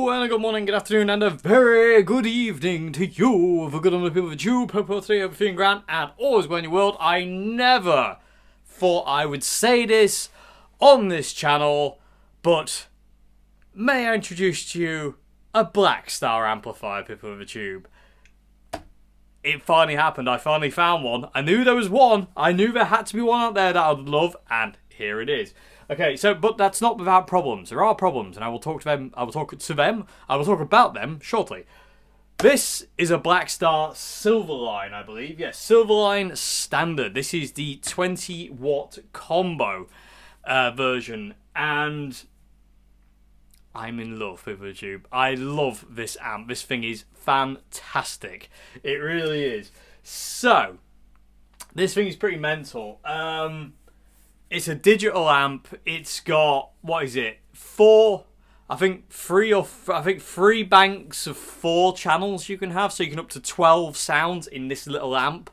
And a good morning, good afternoon, and a very good evening to you. For good on the people of you, Purple 3, everything grand, and always well in your world. I never thought I would say this on this channel, but may I introduce to you a Blackstar amplifier, people of the tube. It finally happened. I finally found one. I knew there was one. I knew there had to be one out there that I would love, and here it is. Okay, so, but that's not without problems. There are problems, and I will talk to them. I will talk about them shortly. This is a Blackstar Silverline, I believe. Yes, Silverline Standard. This is the 20-watt combo version, and I'm in love with YouTube. I love this amp. This thing is fantastic. It really is. So, this thing is pretty mental. It's a digital amp. It's got, what is it? Three banks of 4 channels you can have. So you can up to 12 sounds in this little amp.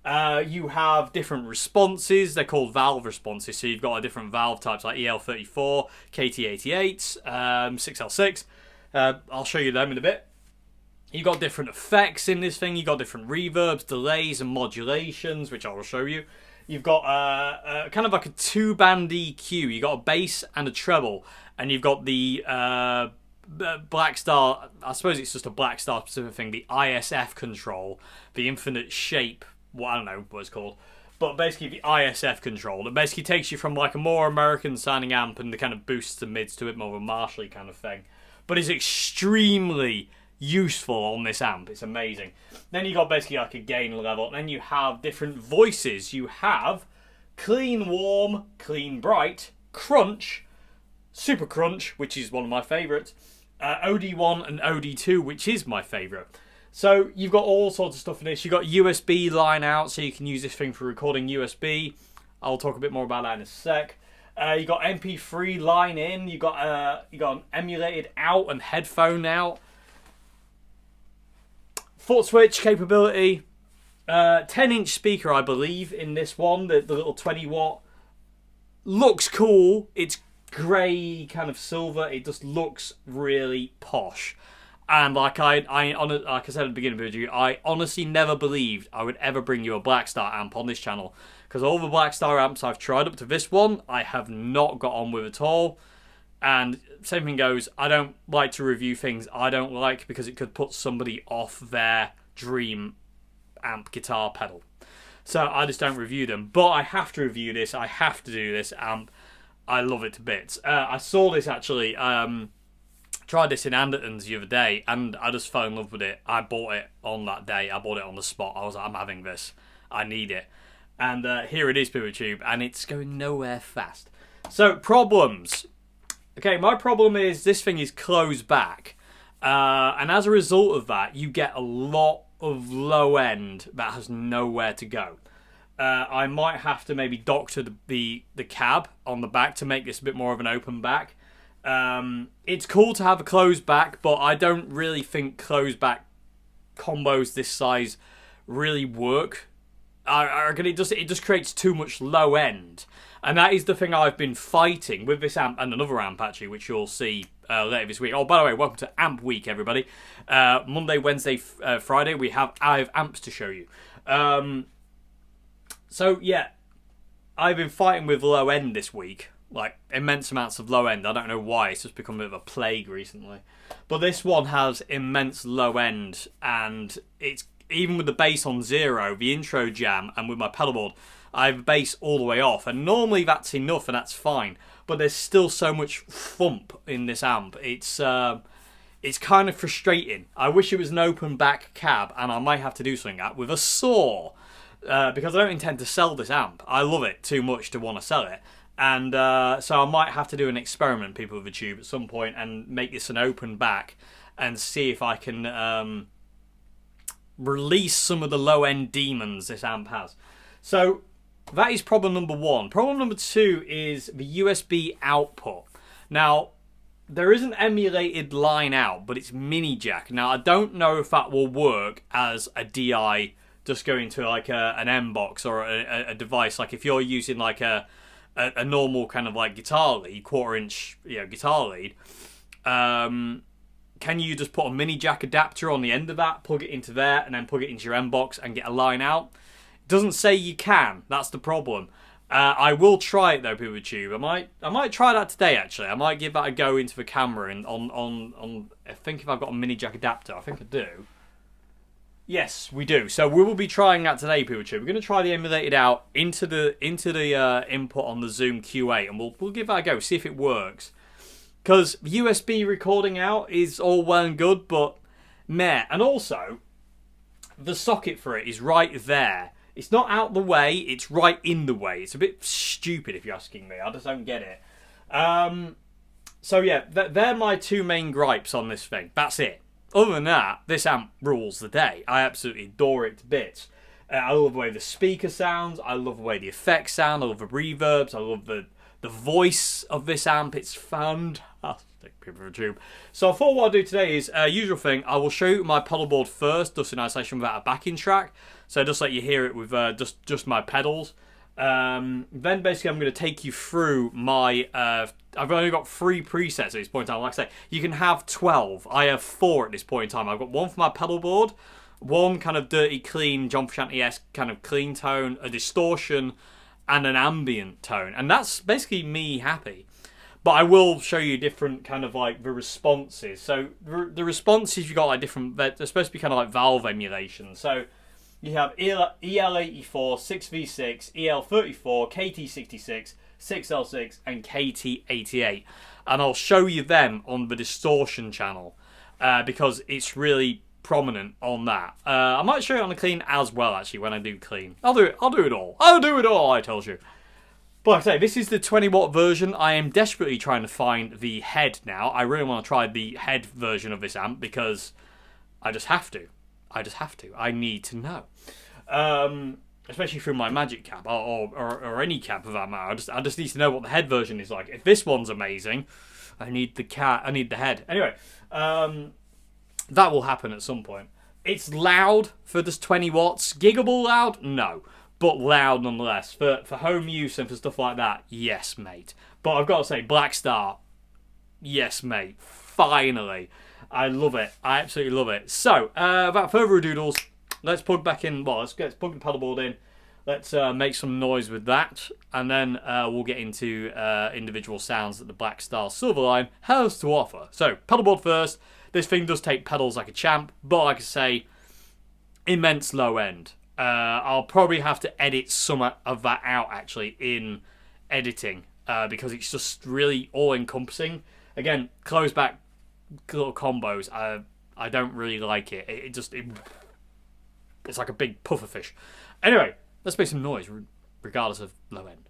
You have different responses. They're called valve responses. So you've got different valve types like EL34, KT88, 6L6. I'll show you them in a bit. You've got different effects in this thing. You've got different reverbs, delays, and modulations, which I will show you. You've got kind of like a 2-band EQ. You've got a bass and a treble. And you've got the Blackstar, I suppose it's just a Blackstar specific thing, the ISF control, the infinite shape, I don't know what it's called. But basically the ISF control. It basically takes you from like a more American sounding amp and the kind of boosts and mids to it, more of a Marshall kind of thing. But it's extremely useful on this amp. It's amazing. Then you got basically like a gain level, and then you have different voices. You have clean warm, clean bright, crunch, super crunch, which is one of my favorites, OD1 and OD2, which is my favorite. So you've got all sorts of stuff in this. You've got USB line out, so you can use this thing for recording USB. I'll talk a bit more about that in a sec. You got MP3 line in. You got an emulated out and headphone out. Foot switch capability, 10-inch speaker, I believe, in this one, the little 20-watt. Looks cool. It's grey, kind of silver. It just looks really posh. And like I said at the beginning of the video, I honestly never believed I would ever bring you a Blackstar amp on this channel. Because all the Blackstar amps I've tried up to this one, I have not got on with at all. And same thing goes, I don't like to review things I don't like because it could put somebody off their dream amp guitar pedal. So I just don't review them. But I have to review this. I have to do this amp. I love it to bits. I saw this actually, tried this in Anderton's the other day, and I just fell in love with it. I bought it on that day. I bought it on the spot. I was like, I'm having this. I need it. And here it is, PeopleTube, and it's going nowhere fast. So, problems. Okay, my problem is this thing is closed back. And as a result of that, you get a lot of low end that has nowhere to go. I might have to maybe doctor the cab on the back to make this a bit more of an open back. It's cool to have a closed back, but I don't really think closed back combos this size really work. I reckon it just creates too much low end. And that is the thing I've been fighting with this amp and another amp, actually, which you'll see later this week. Oh, by the way, welcome to Amp Week, everybody. Monday, Wednesday, Friday, I have amps to show you. So, yeah, I've been fighting with low end this week. Like, immense amounts of low end. I don't know why. It's just become a bit of a plague recently. But this one has immense low end. And it's even with the bass on 0, the intro jam, and with my pedal board, I have bass all the way off, and normally that's enough and that's fine, but there's still so much thump in this amp. It's kind of frustrating. I wish it was an open back cab, and I might have to do something like that with a saw, because I don't intend to sell this amp. I love it too much to want to sell it, and so I might have to do an experiment, people of the tube, at some point, and make this an open back, and see if I can release some of the low end demons this amp has. So that is problem number 1. Problem number 2 is the USB output. Now, there is an emulated line out, but it's mini jack. Now, I don't know if that will work as a DI, just going to like an M box or a device. Like if you're using like a normal kind of like guitar lead, 1/4 inch guitar lead, can you just put a mini jack adapter on the end of that, plug it into there, and then plug it into your M box and get a line out? It doesn't say you can. That's the problem. I will try it though, PeopleTube. I might try that today. Actually, I might give that a go into the camera and on. I think if I've got a mini jack adapter, I think I do. Yes, we do. So we will be trying that today, PeopleTube. We're going to try the emulated out into the input on the Zoom Q8, and we'll give that a go, see if it works. Because USB recording out is all well and good, but meh. And also, the socket for it is right there. It's not out the way, it's right in the way. It's a bit stupid if you're asking me. I just don't get it. So yeah, they're my two main gripes on this thing. That's it. Other than that, this amp rules the day. I absolutely adore it to bits. I love the way the speaker sounds. I love the way the effects sound. I love the reverbs. I love the voice of this amp. It's fantastic, PeopleTube. So I thought what I'll do today is, usual thing, I will show you my pedal board first, just in isolation without a backing track. So just let you hear it with just my pedals. Then basically I'm going to take you through my... I've only got 3 presets at this point in time. Like I say, you can have 12. I have 4 at this point in time. I've got one for my pedal board, one kind of dirty, clean, John Frusciante-esque kind of clean tone, a distortion, and an ambient tone. And that's basically me happy. But I will show you different kind of like the responses. So the responses, you got like different... They're supposed to be kind of like valve emulation. So... You have EL84, 6V6, EL34, KT66, 6L6, and KT88. And I'll show you them on the distortion channel because it's really prominent on that. I might show you on the clean as well, actually, when I do clean. I'll do it all. I'll do it all, I told you. But like I say, this is the 20-watt version. I am desperately trying to find the head now. I really want to try the head version of this amp because I just have to. I need to know. Especially through my Magic Cap or any cap for that matter. I just need to know what the head version is like. If this one's amazing, I need the head. Anyway, that will happen at some point. It's loud for just 20 watts. Giggable loud? No. But loud nonetheless. For home use and for stuff like that, yes, mate. But I've got to say, Blackstar, yes, mate. Finally. I love it. I absolutely love it. So, without further ado, let's plug back in. Well, let's plug the pedal board in. Let's make some noise with that, and then we'll get into individual sounds that the Blackstar Silverline has to offer. So, pedal board first. This thing does take pedals like a champ, but like I say, immense low end. I'll probably have to edit some of that out actually in editing because it's just really all-encompassing. Again, close back little combos. I don't really like it. It's like a big pufferfish. Anyway, let's make some noise regardless of low end.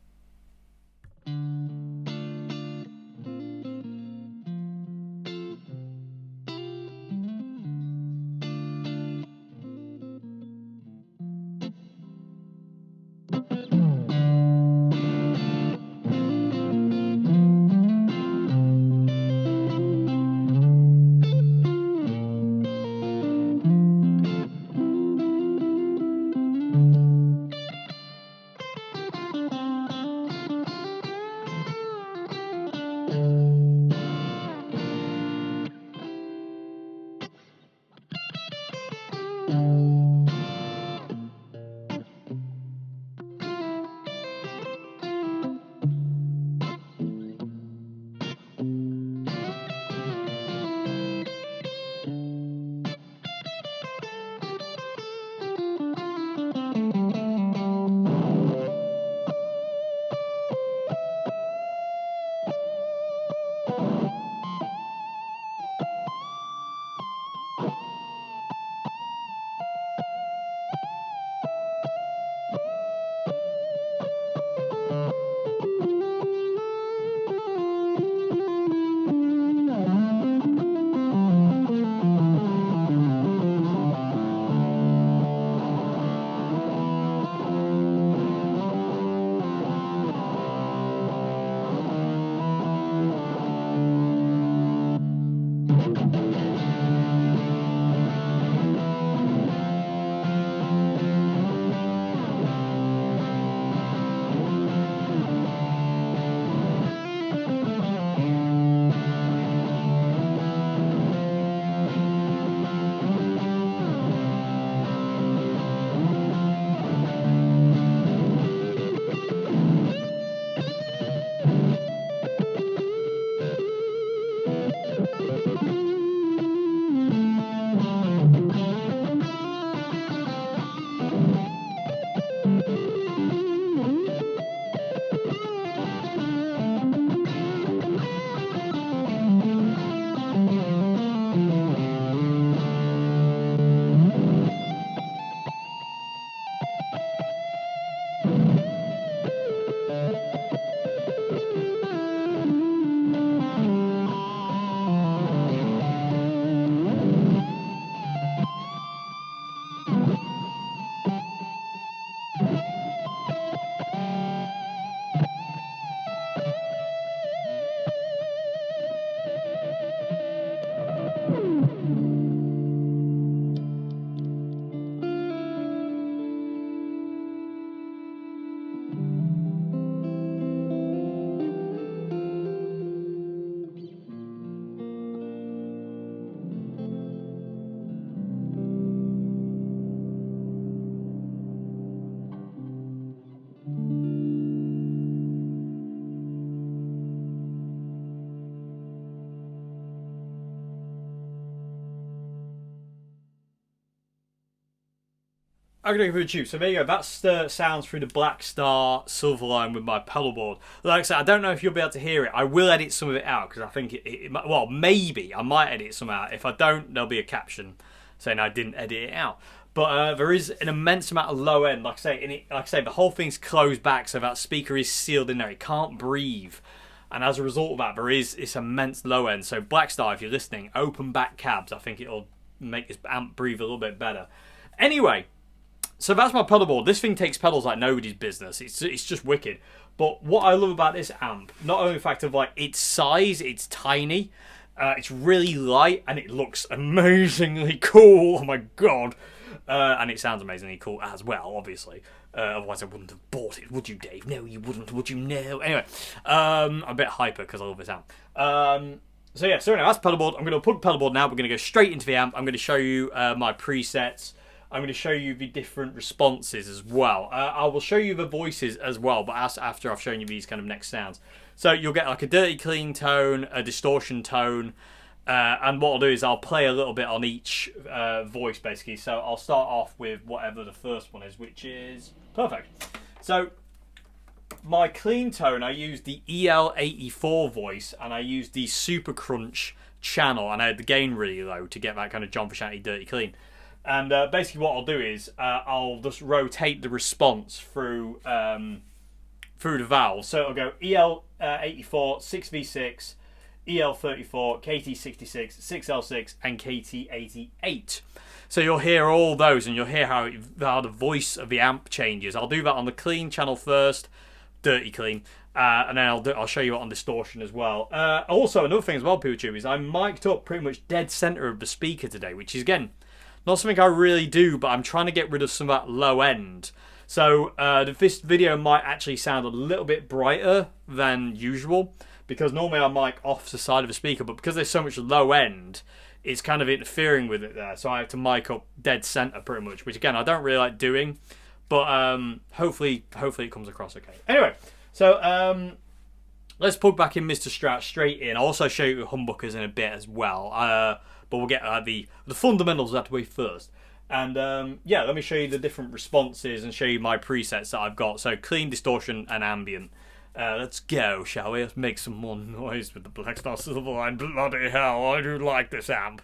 Okay, for YouTube. So there you go. That's the sounds through the Blackstar Silverline with my pedal board. Like I said, I don't know if you'll be able to hear it. I will edit some of it out because I think well, maybe I might edit some out. If I don't, there'll be a caption saying I didn't edit it out. But there is an immense amount of low end. Like I say, the whole thing's closed back, so that speaker is sealed in there. It can't breathe. And as a result of that, there is this immense low end. So Blackstar, if you're listening, open back cabs. I think it'll make this amp breathe a little bit better. Anyway, so that's my pedal board. This thing takes pedals like nobody's business. It's just wicked. But what I love about this amp, not only the fact of like its size, it's tiny, it's really light, and it looks amazingly cool. Oh my god. And it sounds amazingly cool as well, obviously. Otherwise I wouldn't have bought it, would you, Dave? No, you wouldn't, would you? No. Anyway, I'm a bit hyper because I love this amp. So anyway, that's pedal board. I'm going to plug pedal board now. We're going to go straight into the amp. I'm going to show you my presets. I'm going to show you the different responses as well. I will show you the voices as well, but after I've shown you these kind of next sounds. So you'll get like a dirty clean tone, a distortion tone, and what I'll do is I'll play a little bit on each voice basically. So I'll start off with whatever the first one is, which is perfect. So my clean tone, I used the EL84 voice, and I used the Super Crunch channel, and I had the gain really low to get that kind of John Frusciante dirty clean. And basically what I'll do is I'll just rotate the response through the valves. So it'll go EL84, 6V6, EL34, KT66, 6L6, and KT88. So you'll hear all those, and you'll hear how the voice of the amp changes. I'll do that on the clean channel first, dirty clean, and then I'll show you it on distortion as well. Also, another thing as well, PeopleTube, is I mic'd up pretty much dead center of the speaker today, which is, again, not something I really do, but I'm trying to get rid of some of that low end. So this video might actually sound a little bit brighter than usual, because normally I mic off the side of the speaker, but because there's so much low end, it's kind of interfering with it there. So I have to mic up dead center pretty much, which again, I don't really like doing, but hopefully it comes across okay. Anyway, so let's plug back in Mr. Strat straight in. I'll also show you humbuckers in a bit as well, but we'll get the fundamentals out of the way first. And yeah, let me show you the different responses and show you my presets that I've got. So clean, distortion, and ambient. Let's go, shall we? Let's make some more noise with the Blackstar Silverline. Bloody hell, I do like this amp.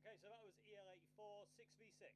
So that was EL84 6V6.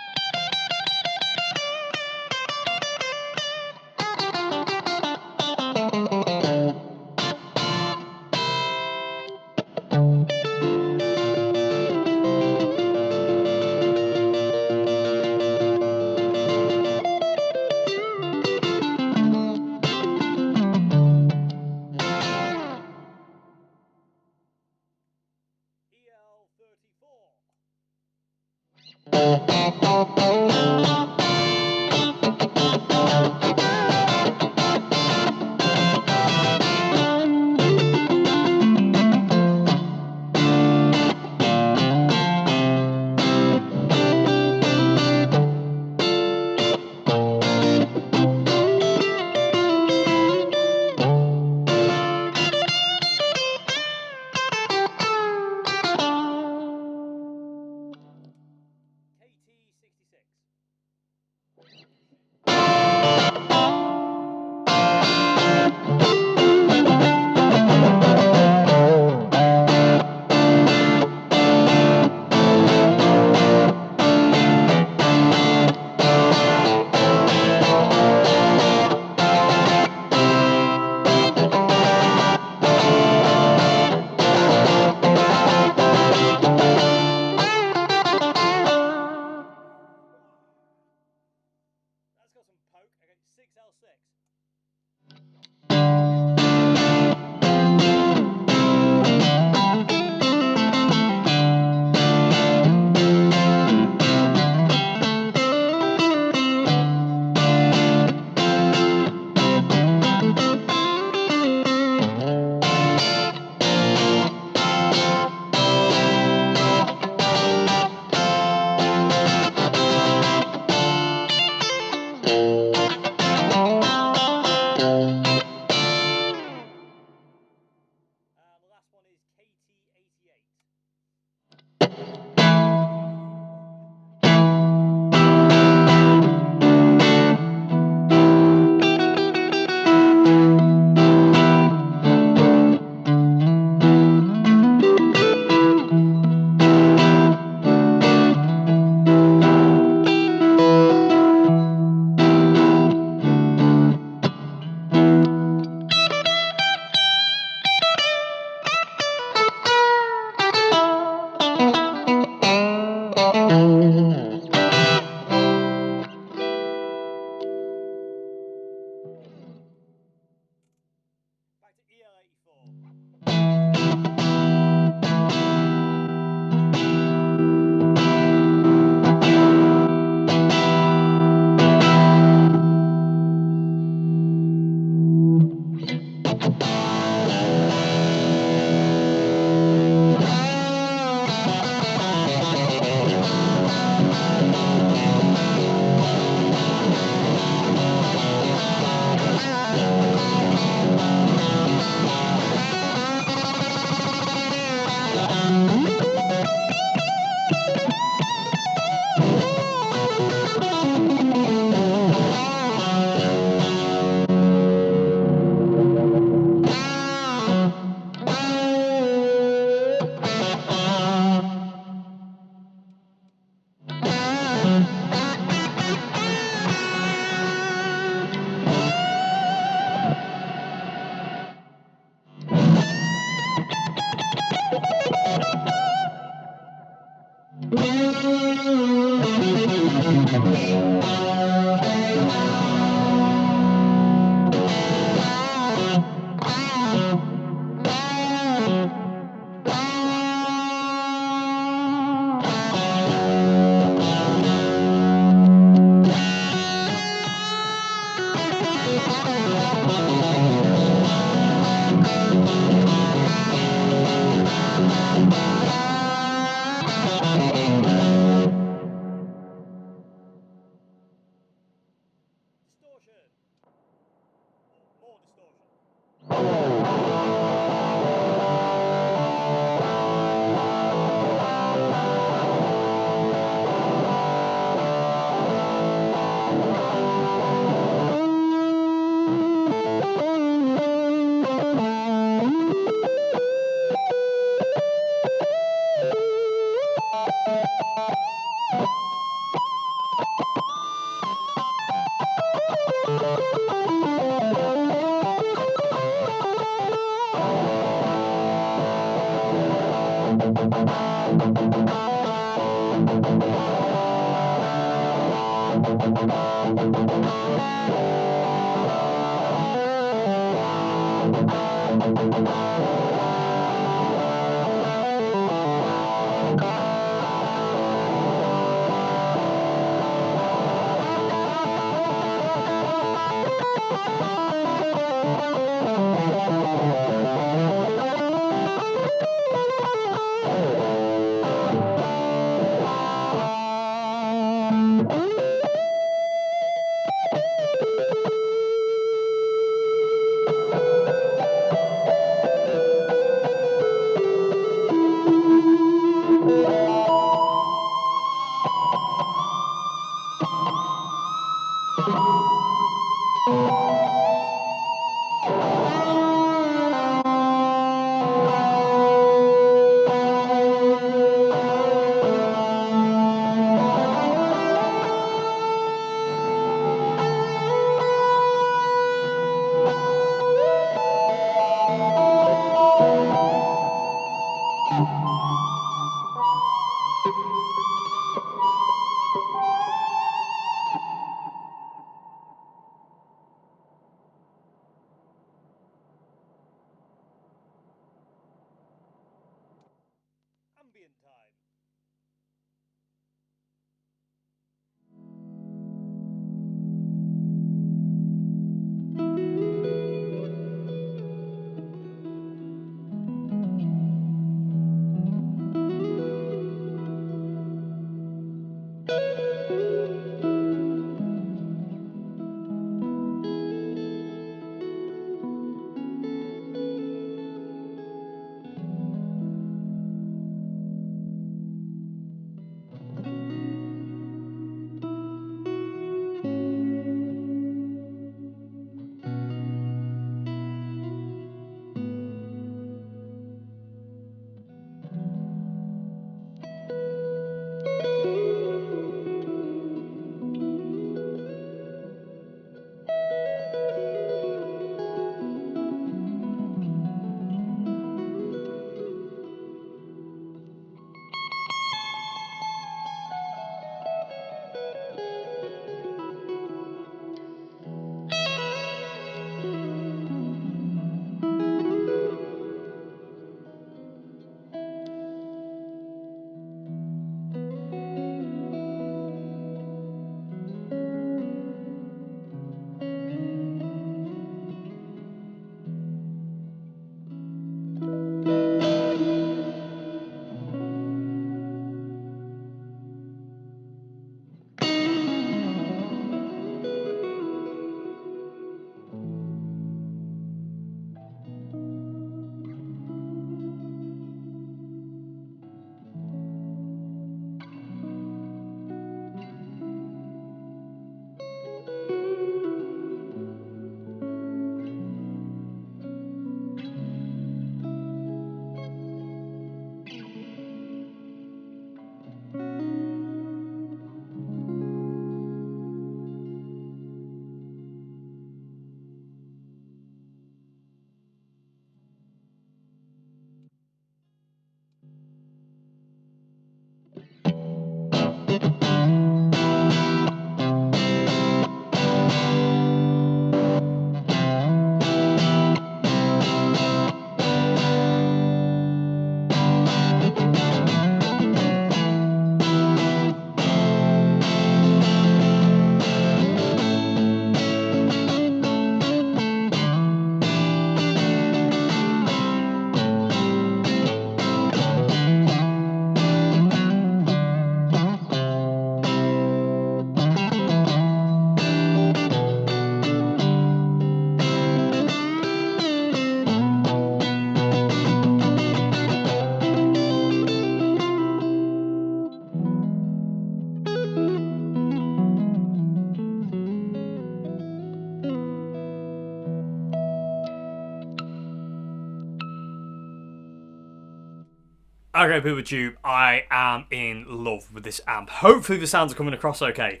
Okay, people tube, I am in love with this amp. Hopefully the sounds are coming across okay.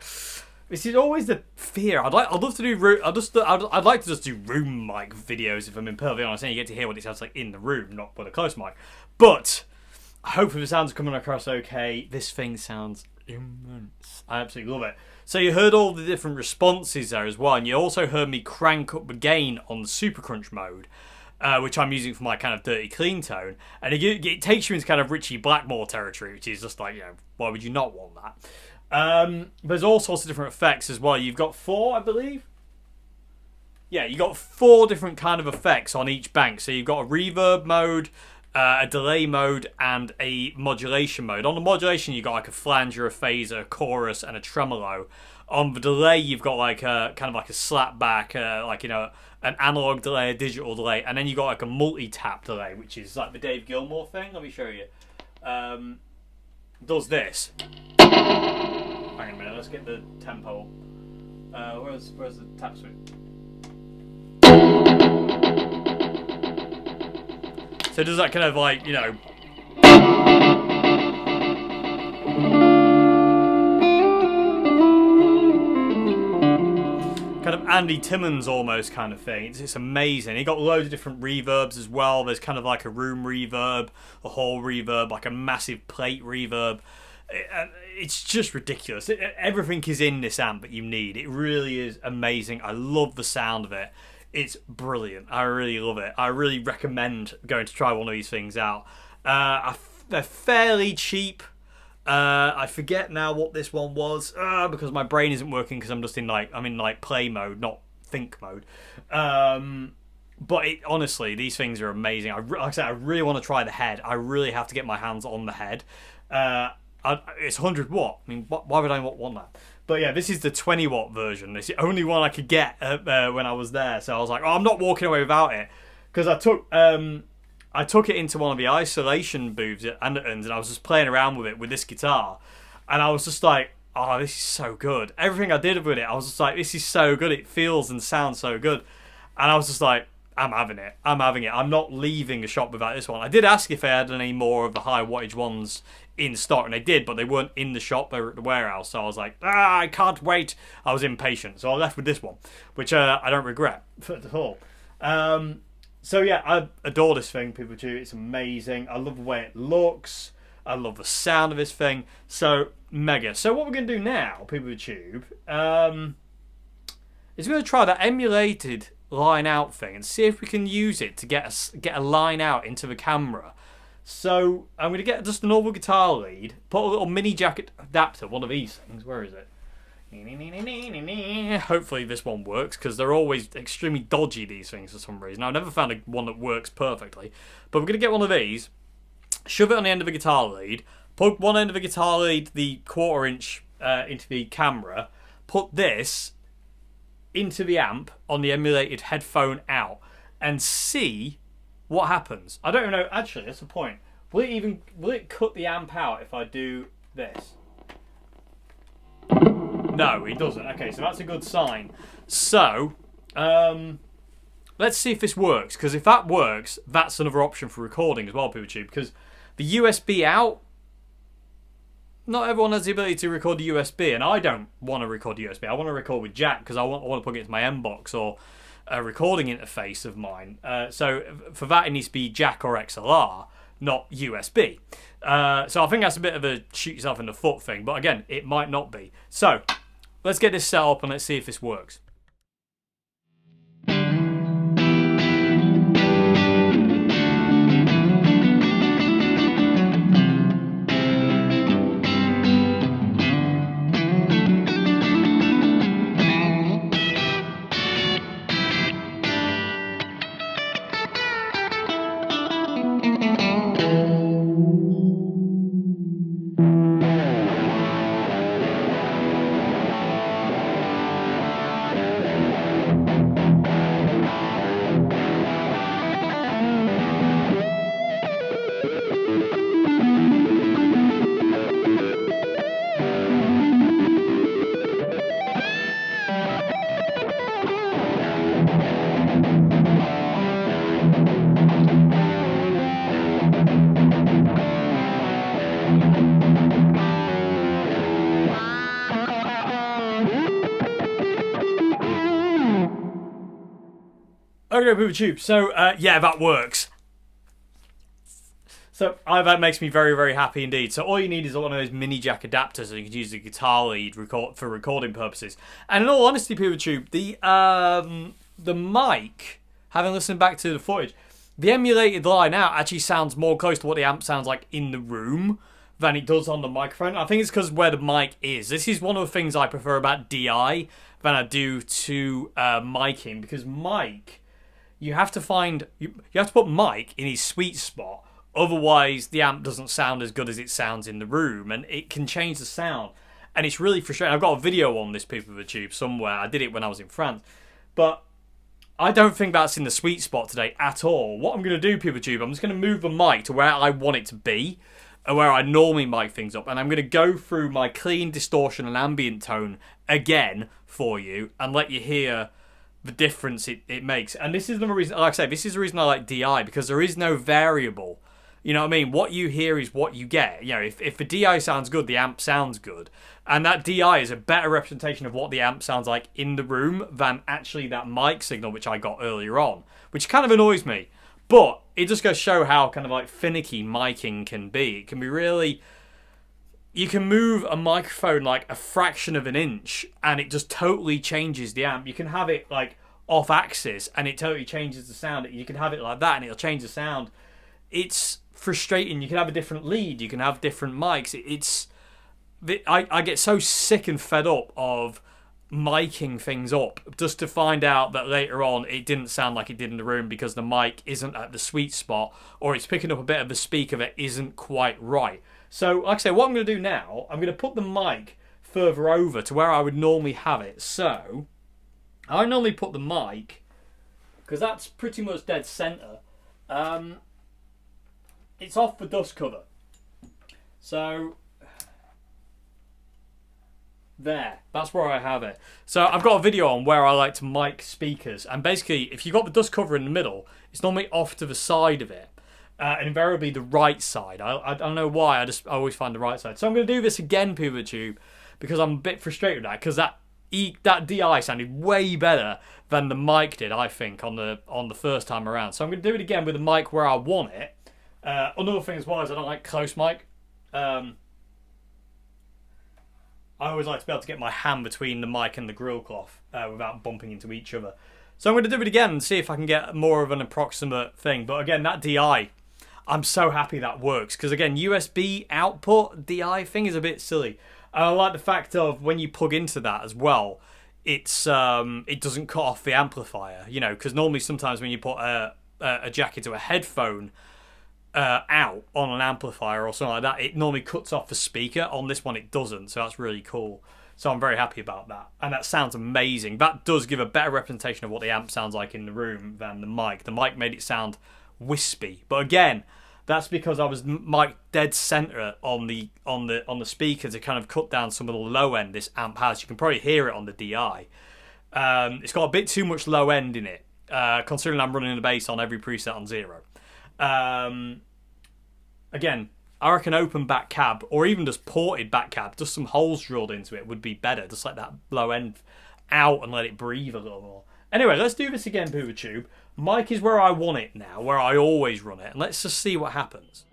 This is always the fear. I'd love to do I'd like to just do room mic videos if I'm being perfectly honest, and you get to hear what it sounds like in the room, not with a close mic. But hopefully the sounds are coming across okay. This thing sounds immense. I absolutely love it. So you heard all the different responses there as well, and you also heard me crank up the gain on the Super Crunch mode, which I'm using for my kind of dirty clean tone, and it takes you into kind of Richie Blackmore territory, which is just like, you know, why would you not want that? There's all sorts of different effects as well. You've got 4, I believe. Yeah, you got 4 different kind of effects on each bank. So you've got a reverb mode, a delay mode, and a modulation mode. On the modulation, you've got like a flanger, a phaser, a chorus, and a tremolo. On the delay, you've got like a kind of like a slapback, like, you know, an analog delay, a digital delay, and then you got like a multi-tap delay, which is like the Dave Gilmour thing. Let me show you. Does this. Hang on a minute, let's get the tempo. Where's the tap switch? So does that kind of like, you know, kind of Andy Timmons almost kind of thing. It's amazing. He got loads of different reverbs as well. There's kind of like a room reverb, a hall reverb, like a massive plate reverb. It's just ridiculous. Everything is in this amp that you need. It really is amazing. I love the sound of it. It's brilliant. I really love it. I really recommend going to try one of these things out. They're fairly cheap. I forget now what this one was because my brain isn't working because I'm in play mode, not think mode. But honestly, these things are amazing. Like I said, I really want to try the head. I really have to get my hands on the head. It's 100 watt. I mean, why would I want that? But yeah, this is the 20 watt version. It's the only one I could get when I was there. So I was like, oh, I'm not walking away without it, because I took it into one of the isolation booths at Anderton's, and I was just playing around with it with this guitar, and I was just like, oh, this is so good. Everything I did with it, I was just like, this is so good. It feels and sounds so good, and I was just like, I'm having it. I'm not leaving the shop without this one. I did ask if they had any more of the high wattage ones in stock, and they did, but they weren't in the shop. They were at the warehouse, so I was like, I can't wait. I was impatient, so I left with this one, which I don't regret at all. So yeah, I adore this thing, people too. It's amazing. I love the way it looks. I love the sound of this thing. So mega. So what we're going to do now, people tube, is we're going to try that emulated line out thing and see if we can use it to get a line out into the camera. So I'm going to get just a normal guitar lead, put a little mini jack adapter, one of these things. Where is it? Hopefully this one works, because they're always extremely dodgy, these things, for some reason. I've never found one that works perfectly. But we're going to get one of these, shove it on the end of the guitar lead, plug one end of the guitar lead, the 1/4 inch, into the camera, put this into the amp on the emulated headphone out, and see what happens. I don't know, actually, that's the point. Will it cut the amp out if I do this? No, it doesn't. Okay, so that's a good sign. So, let's see if this works, because if that works, that's another option for recording as well, PeopleTube, because the USB out, not everyone has the ability to record the USB, and I don't want to record USB. I want to record with jack, because I want to plug it into my M-Box or a recording interface of mine. So for that, it needs to be jack or XLR, not USB. So I think that's a bit of a shoot yourself in the foot thing, but again, it might not be. So let's get this set up and let's see if this works. Okay, Pooper Tube. So, yeah, that works. So that makes me very, very happy indeed. So all you need is one of those mini jack adapters, and you can use the guitar lead for recording purposes. And in all honesty, Pooper Tube, the mic, having listened back to the footage, the emulated line out actually sounds more close to what the amp sounds like in the room than it does on the microphone. I think it's because where the mic is. This is one of the things I prefer about DI than I do to miking, because mic, you have to put mic in his sweet spot. Otherwise, the amp doesn't sound as good as it sounds in the room, and it can change the sound. And it's really frustrating. I've got a video on this Pooper Tube somewhere. I did it when I was in France. But I don't think that's in the sweet spot today at all. What I'm going to do, Pooper Tube, I'm just going to move the mic to where I want it to be, and where I normally mic things up. And I'm going to go through my clean, distortion, and ambient tone again for you, and let you hear the difference it makes. And this is the reason, like I say, this is the reason I like DI, because there is no variable. You know what I mean? What you hear is what you get. You know, if the DI sounds good, the amp sounds good. And that DI is a better representation of what the amp sounds like in the room than actually that mic signal, which I got earlier on, which kind of annoys me. But it just goes to show how kind of like finicky miking can be. It can be really... You can move a microphone like a fraction of an inch and it just totally changes the amp. You can have it like off axis and it totally changes the sound. You can have it like that and it'll change the sound. It's frustrating. You can have a different lead. You can have different mics. I get so sick and fed up of miking things up just to find out that later on it didn't sound like it did in the room because the mic isn't at the sweet spot, or it's picking up a bit of the speaker that isn't quite right. So, like I say, what I'm going to do now, I'm going to put the mic further over to where I would normally have it. So, I normally put the mic, because that's pretty much dead centre, it's off the dust cover. So, there. That's where I have it. So, I've got a video on where I like to mic speakers. And basically, if you've got the dust cover in the middle, it's normally off to the side of it. And invariably the right side. I don't know why, I always find the right side. So I'm going to do this again, Pooper Tube, because I'm a bit frustrated with that, because that DI sounded way better than the mic did, I think, on the first time around. So I'm going to do it again with the mic where I want it. Another thing as well is I don't like close mic. I always like to be able to get my hand between the mic and the grill cloth without bumping into each other. So I'm going to do it again and see if I can get more of an approximate thing. But again, that DI, I'm so happy that works, because again, USB output DI thing is a bit silly. And I like the fact of when you plug into that as well, it's it doesn't cut off the amplifier, you know, because normally sometimes when you put a jack into a headphone out on an amplifier or something like that, it normally cuts off the speaker. On this one it doesn't, so that's really cool. So I'm very happy about that, and that sounds amazing. That does give a better representation of what the amp sounds like in the room than the mic. The mic made it sound wispy, but again, that's because I was mic dead center on the speaker to kind of cut down some of the low end this amp has. You can probably hear it on the DI. It's got a bit too much low end in it, considering I'm running the bass on every preset on 0. Again, I reckon open back cab, or even just ported back cab, just some holes drilled into it would be better. Just let that low end out and let it breathe a little more. Anyway, let's do this again, Pooper Tube. Mic is where I want it now, where I always run it, and let's just see what happens.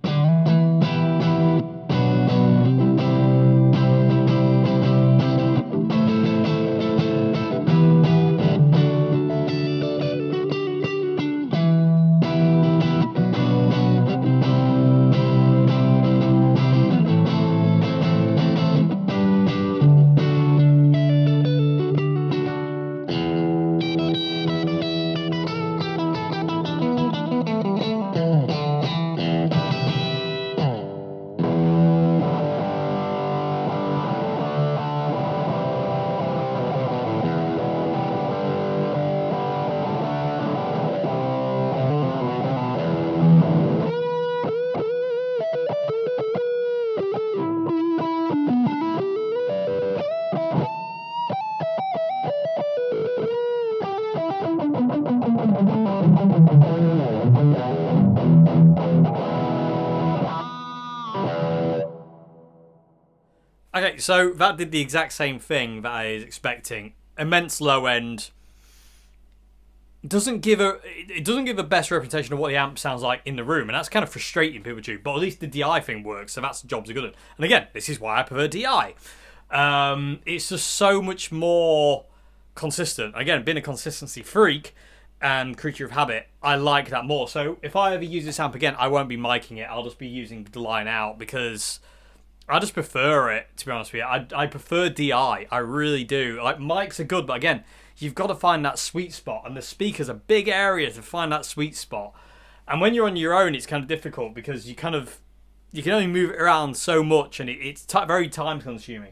Okay, so that did the exact same thing that I was expecting. Immense low end. doesn't give a best representation of what the amp sounds like in the room, and that's kind of frustrating people too. But at least the DI thing works, so that's the job's a good one. And again, this is why I prefer DI. It's just so much more consistent. Again, being a consistency freak and creature of habit, I like that more. So if I ever use this amp again, I won't be miking it. I'll just be using the line out because I just prefer it, to be honest with you. I prefer DI. I really do. Like, mics are good, but again, you've got to find that sweet spot, and the speaker's a big area to find that sweet spot. And when you're on your own, it's kind of difficult because you can only move it around so much, and it's very time consuming.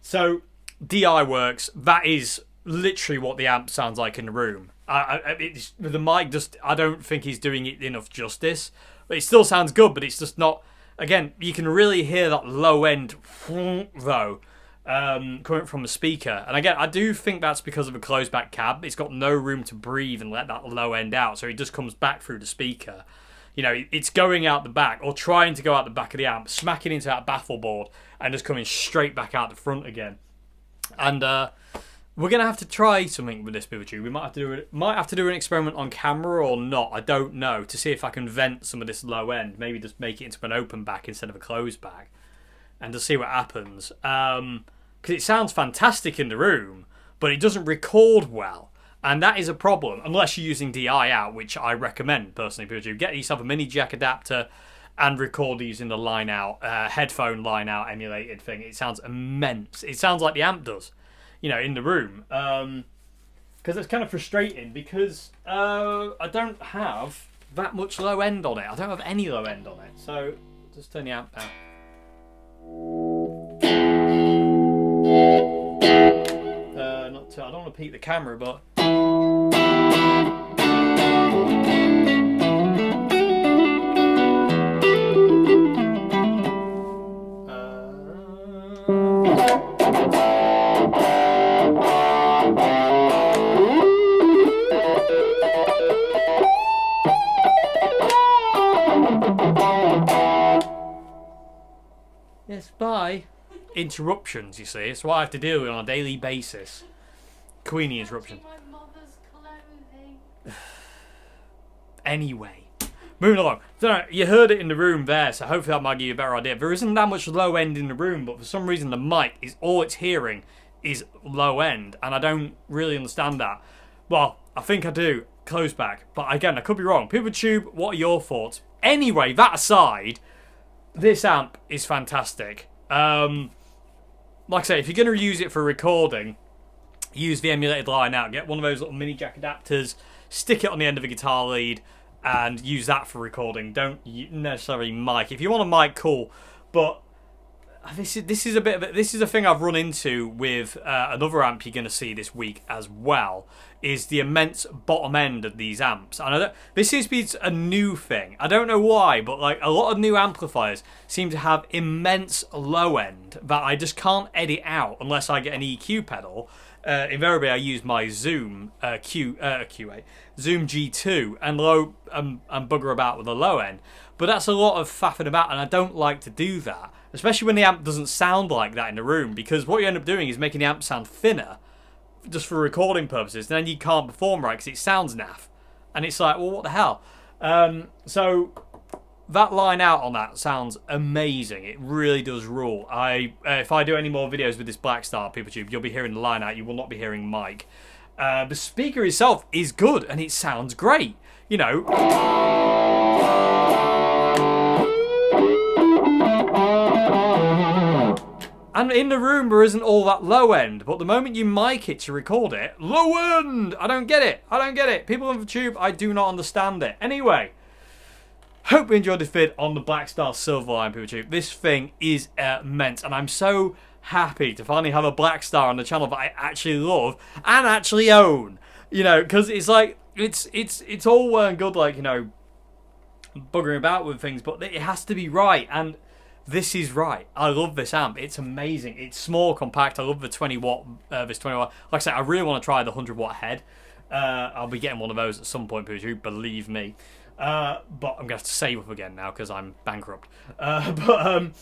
So DI works. That is literally what the amp sounds like in the room. The mic I don't think he's doing it enough justice. But it still sounds good, but it's just not. Again, you can really hear that low end though. Coming from the speaker, and again, I do think that's because of a closed back cab. It's got no room to breathe and let that low end out, so it just comes back through the speaker. You know, it's going out the back or trying to go out the back of the amp, smacking into that baffle board, and just coming straight back out the front again. And we're gonna have to try something with this Pikachu. We might have to do an experiment on camera or not. I don't know, to see if I can vent some of this low end. Maybe just make it into an open back instead of a closed back, and to see what happens. Because it sounds fantastic in the room, but it doesn't record well. And that is a problem, unless you're using DI out, which I recommend, personally, because you get yourself a mini jack adapter and record using the line out, headphone line out emulated thing. It sounds immense. It sounds like the amp does, in the room. Because it's kind of frustrating, because I don't have that much low end on it. I don't have any low end on it. So, just turn the amp out. I don't want to peek the camera, but yes, bye. Interruptions, you see. It's what I have to deal with on a daily basis. Queenie interruption. My mother's clothing. Anyway, moving along. So, you heard it in the room there, so hopefully that might give you a better idea. There isn't that much low end in the room, but for some reason the mic is all it's hearing is low end, and I don't really understand that. Well, I think I do. Close back, but again, I could be wrong. PeopleTube, what are your thoughts? Anyway, that aside, this amp is fantastic. Like I say, if you're going to use it for recording, use the emulated line out. Get one of those little mini jack adapters, stick it on the end of a guitar lead, and use that for recording. Don't necessarily mic. If you want a mic, cool. But this is a thing I've run into with another amp you're going to see this week as well. Is the immense bottom end of these amps. And this seems to be a new thing. I don't know why, but like a lot of new amplifiers seem to have immense low end that I just can't edit out unless I get an EQ pedal. Invariably, I use my Zoom Q8, Zoom G2, and bugger about with the low end. But that's a lot of faffing about, and I don't like to do that, especially when the amp doesn't sound like that in the room, because what you end up doing is making the amp sound thinner, just for recording purposes. And then you can't perform right because it sounds naff, and it's like, well, what the hell? So that line out on that sounds amazing. It really does rule. If I do any more videos with this Blackstar PeopleTube, you'll be hearing the line out. You will not be hearing Mike. The speaker itself is good, and it sounds great. And in the room, there isn't all that low end. But the moment you mic it to record it, low end! I don't get it. People on YouTube, I do not understand it. Anyway, hope you enjoyed this vid on the Blackstar Silverline PeopleTube. This thing is immense, and I'm so happy to finally have a Blackstar on the channel that I actually love and actually own. Because it's like, it's all well and good, like, buggering about with things, but it has to be right, and this is right. I love this amp. It's amazing. It's small, compact. I love the 20 watt, this 20 watt. Like I said, I really want to try the 100 watt head. I'll be getting one of those at some point, believe me. But I'm going to have to save up again now because I'm bankrupt. Going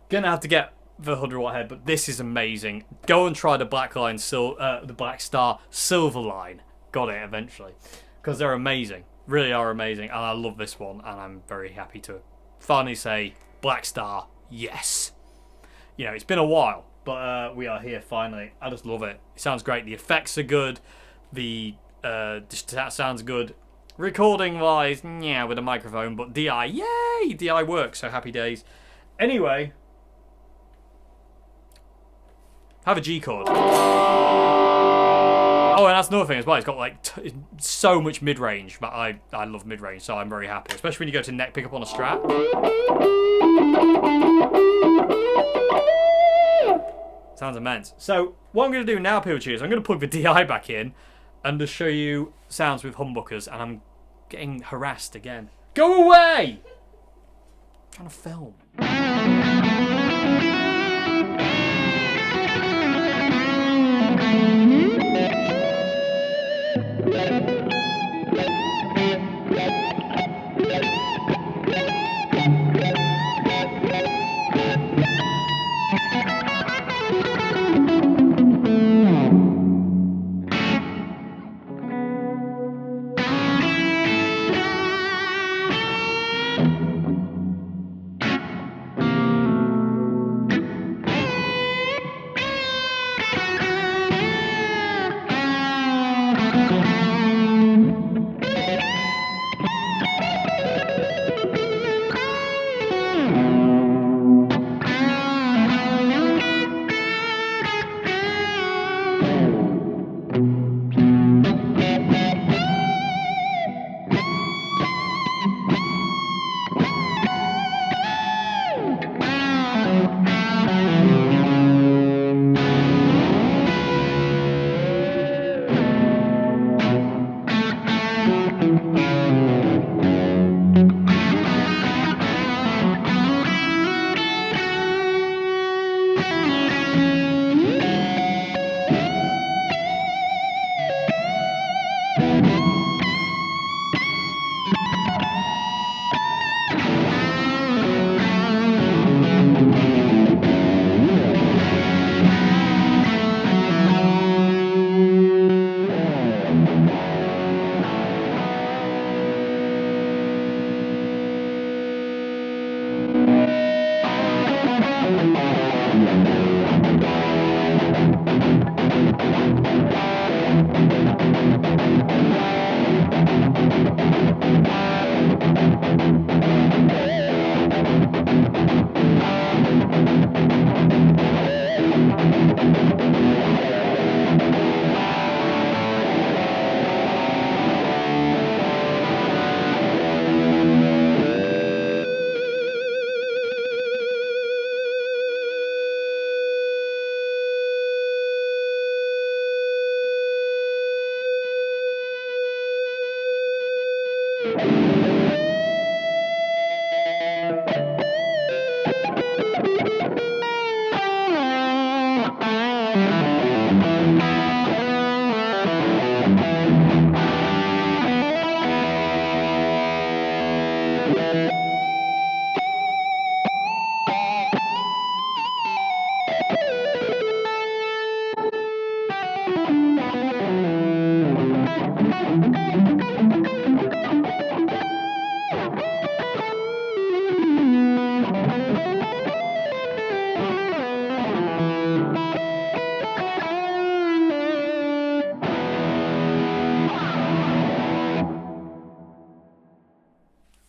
to have to get the 100 watt head, but this is amazing. Go and try the the Blackstar Silverline. got it eventually. Because they're amazing. Really are amazing. And I love this one. And I'm very happy to finally say, Blackstar, yes. You know, it's been a while. But we are here finally. I just love it. It sounds great. The effects are good. The just sounds good. Recording wise, yeah, with a microphone. But DI, yay! DI works. So happy days. Anyway. Have a G chord. Oh, and that's another thing as well. It's got like so much mid-range, but I love mid-range, so I'm very happy. Especially when you go to neck pickup on a Strat. Sounds immense. So what I'm going to do now, people, is I'm going to plug the DI back in and just show you sounds with humbuckers, and I'm getting harassed again. Go away! I'm trying to film.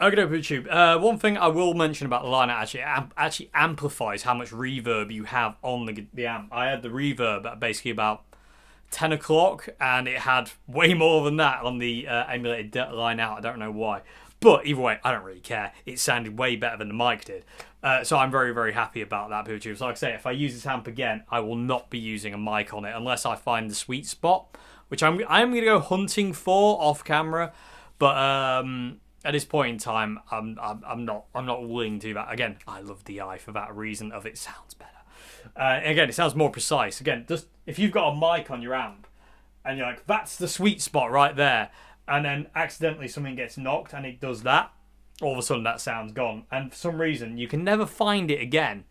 Okay, YouTube. One thing I will mention about the line actually amplifies how much reverb you have on the amp. I had the reverb at basically about 10 o'clock, and it had way more than that on the emulated line out. I don't know why. But either way, I don't really care. It sounded way better than the mic did. So I'm very, very happy about that, YouTube. So like I say, if I use this amp again, I will not be using a mic on it unless I find the sweet spot, which I'm going to go hunting for off camera. But at this point in time, I'm not willing to do that. Again, I love DI for that reason of it sounds better. Again, it sounds more precise. Again, just if you've got a mic on your amp and you're like, that's the sweet spot right there, and then accidentally something gets knocked and it does that, all of a sudden that sound's gone. And for some reason, you can never find it again.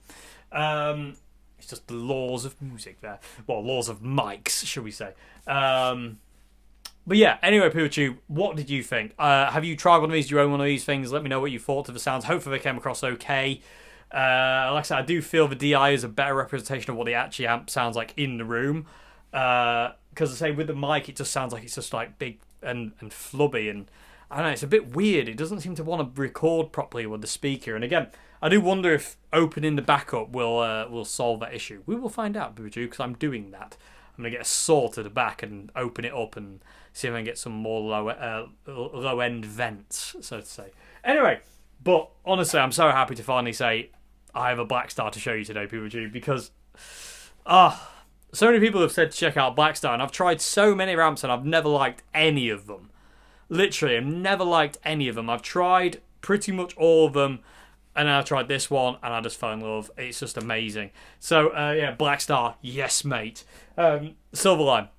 It's just the laws of music there. Well, laws of mics, should we say. But But yeah, anyway, PeopleTube, what did you think? Have you tried one of these? Do you own one of these things? Let me know what you thought of the sounds. Hopefully they came across okay. Like I said, I do feel the DI is a better representation of what the actual amp sounds like in the room. Because I say with the mic, it just sounds like it's just like big and flubby, and I don't know, it's a bit weird. It doesn't seem to want to record properly with the speaker. And again, I do wonder if opening the backup will solve that issue. We will find out, because I'm doing that. I'm gonna get a saw to the back and open it up and see if I can get some more low end vents, so to say. Anyway, but honestly, I'm so happy to finally say I have a Blackstar to show you today, PeopleTube, because so many people have said to check out Blackstar, and I've tried so many ramps and I've never liked any of them. Literally, I've never liked any of them. I've tried pretty much all of them, and then I tried this one, and I just fell in love. It's just amazing. So, yeah, Blackstar, yes, mate. Silverline,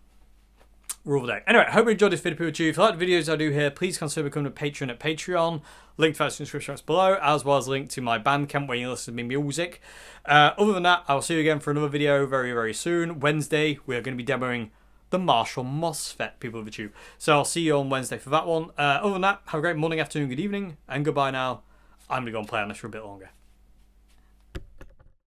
rule of the day. Anyway, I hope you enjoyed this video, PeopleTube. If you like the videos I do here, please consider becoming a patron at Patreon. Link to that in the description box below, as well as a link to my Bandcamp where you listen to me music. Other than that, I'll see you again for another video very, very soon. Wednesday, we're going to be demoing the Marshall MOSFET, people of the tube. So I'll see you on Wednesday for that one. Other than that, have a great morning, afternoon, good evening, and goodbye now. I'm going to go and play on this for a bit longer.